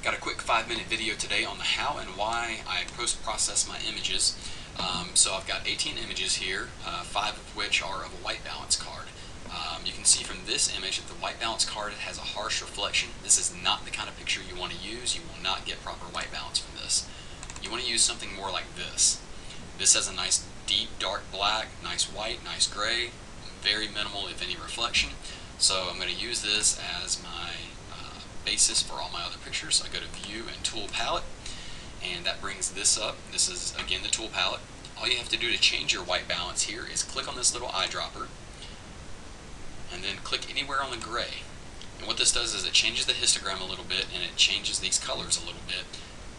Got a quick 5-minute video today on the how and why I post-process my images. So I've got 18 images here, 5 of which are of a white balance card. You can see from this image that the white balance card has a harsh reflection. This is not the kind of picture you want to use. You will not get proper white balance from this. You want to use something more like this. This has a nice deep dark black, nice white, nice gray, very minimal if any reflection. So I'm going to use this as my basis for all my other pictures. So I go to View and Tool Palette, and that brings this up. This is again the Tool Palette. All you have to do to change your white balance here is click on this little eyedropper and then click anywhere on the gray. And what this does is it changes the histogram a little bit and it changes these colors a little bit,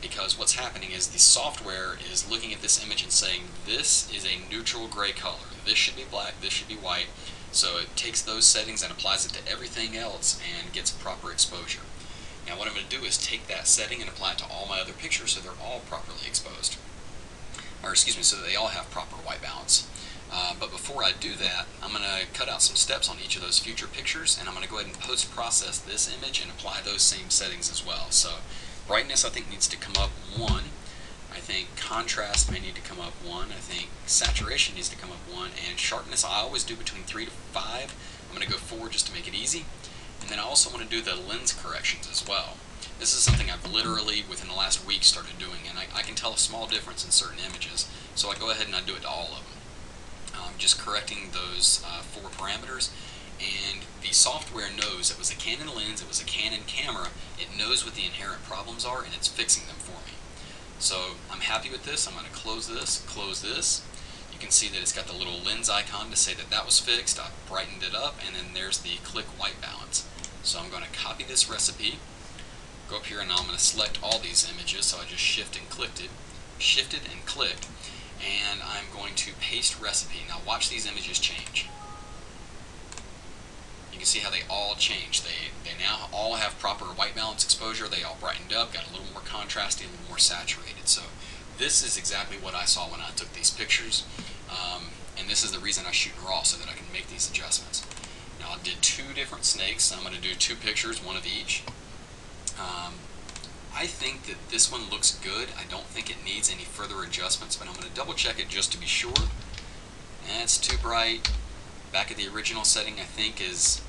because what's happening is the software is looking at this image and saying this is a neutral gray color. This should be black, this should be white. So it takes those settings and applies it to everything else and gets proper exposure. Now what I'm going to do is take that setting and apply it to all my other pictures so they're all properly exposed. Or excuse me, so that they all have proper white balance. But before I do that, I'm going to cut out some steps on each of those future pictures, and I'm going to go ahead and post-process this image and apply those same settings as well. So brightness I think needs to come up 1. I think contrast may need to come up 1. I think saturation needs to come up 1. And sharpness I always do between 3 to 5. I'm going to go 4 just to make it easy. And then I also want to do the lens corrections as well. This is something I've literally within the last week started doing, and I can tell a small difference in certain images. So I go ahead and I do it to all of them. Just correcting those 4 parameters. And the software knows it was a Canon lens, it was a Canon camera, it knows what the inherent problems are, and it's fixing them for me. So I'm happy with this. I'm going to close this. You can see that it's got the little lens icon to say that that was fixed. I've brightened it up, and then there's the click white balance. So I'm going to copy this recipe, go up here, and now I'm going to select all these images. So I just shifted and clicked, and I'm going to paste recipe. Now watch these images change. You can see how they all change. They now all have proper white balance exposure. They all brightened up, got a little more contrasty, a little more saturated. So this is exactly what I saw when I took these pictures, and this is the reason I shoot in RAW, so that I can make these adjustments. Now I did 2 different snakes. So I'm going to do 2 pictures, 1 of each. I think that this one looks good. I don't think it needs any further adjustments, but I'm going to double check it just to be sure. And it's too bright. Back at the original setting I think is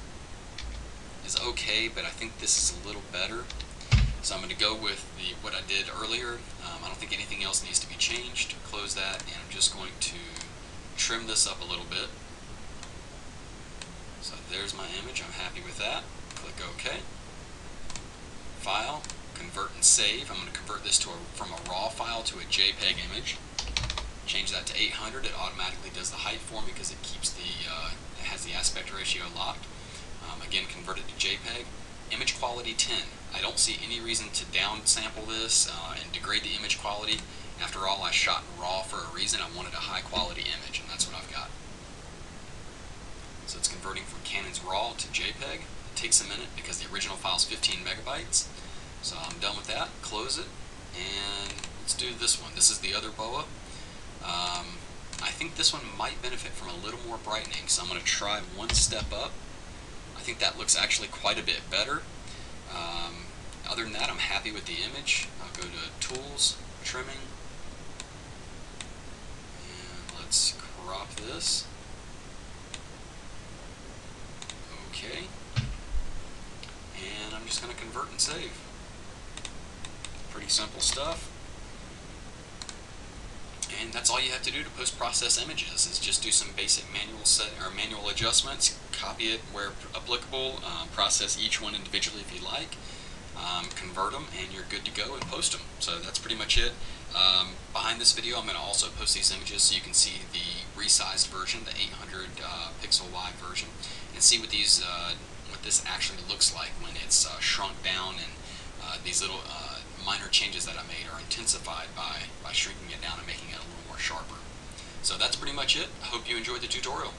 okay, but I think this is a little better. So I'm going to go with what I did earlier. I don't think anything else needs to be changed. Close that, and I'm just going to trim this up a little bit. So there's my image. I'm happy with that. Click OK. File, convert and save. I'm going to convert this from a RAW file to a JPEG image. Change that to 800. It automatically does the height for me because it keeps it has the aspect ratio locked. Again, convert it to JPEG. Image quality 10. I don't see any reason to downsample this and degrade the image quality. After all, I shot in RAW for a reason. I wanted a high quality image, and that's what I've got. So it's converting from Canon's RAW to JPEG. It takes a minute because the original file is 15 megabytes. So I'm done with that. Close it, and let's do this one. This is the other boa. I think this one might benefit from a little more brightening, so I'm going to try 1 step up. I think that looks actually quite a bit better. Other than that, I'm happy with the image. I'll go to Tools, Trimming, and let's crop this. Okay. And I'm just going to convert and save. Pretty simple stuff. And that's all you have to do to post-process images, is just do some basic manual adjustments, copy it where applicable, process each one individually if you like, convert them, and you're good to go and post them. So that's pretty much it. Behind this video, I'm going to also post these images so you can see the resized version, the 800 pixel wide version, and see what this actually looks like when it's shrunk down, and these little minor changes that I made are intensified by shrinking it down and making it a little more sharper. So that's pretty much it. I hope you enjoyed the tutorial.